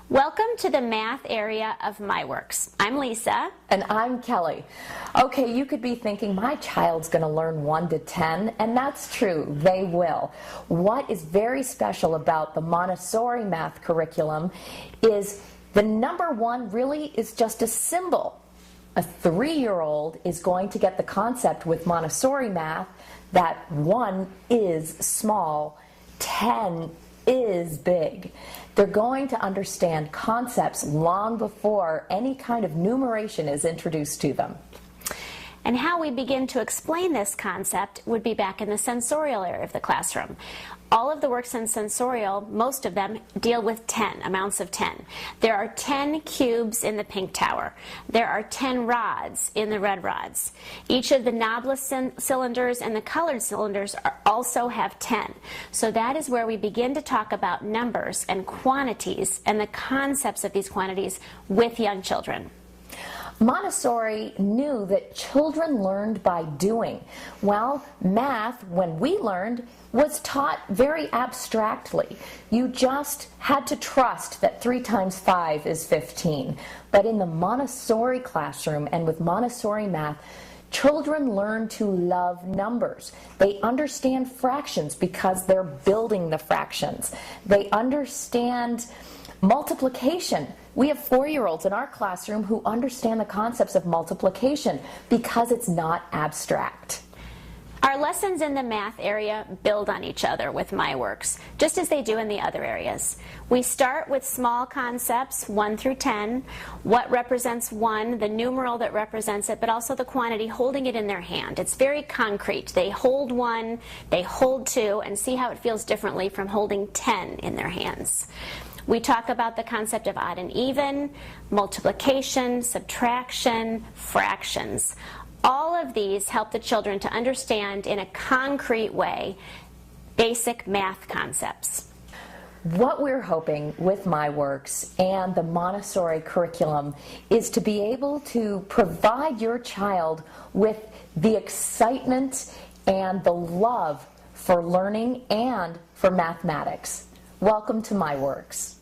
Welcome to the math area of MyWorks. I'm Lisa. And I'm Kelly. Okay, you could be thinking, my child's going to learn 1 to 10, and that's true, they will. What is very special about the Montessori math curriculum is the number 1 really is just a symbol. A 3-year-old is going to get the concept with Montessori math that 1 is small, 10 is big. They're going to understand concepts long before any kind of numeration is introduced to them. And how we begin to explain this concept would be back in the sensorial area of the classroom. All of the works in sensorial, most of them, deal with 10, amounts of 10. There are 10 cubes in the pink tower. There are 10 rods in the red rods. Each of the knobless cylinders and the colored cylinders also have 10. So that is where we begin to talk about numbers and quantities and the concepts of these quantities with young children. Montessori knew that children learned by doing. Well, math, when we learned, was taught very abstractly. You just had to trust that 3 times 5 is 15. But in the Montessori classroom and with Montessori math, children learn to love numbers. They understand fractions because they're building the fractions. They understand multiplication. We have 4-year-olds in our classroom who understand the concepts of multiplication because it's not abstract. Our lessons in the math area build on each other with MyWorks, just as they do in the other areas. We start with small concepts, 1 through 10, what represents 1, the numeral that represents it, but also the quantity, holding it in their hand. It's very concrete. They hold 1, they hold 2, and see how it feels differently from holding 10 in their hands. We talk about the concept of odd and even, multiplication, subtraction, fractions. All of these help the children to understand in a concrete way basic math concepts. What we're hoping with MyWorks and the Montessori curriculum is to be able to provide your child with the excitement and the love for learning and for mathematics. Welcome to MyWorks.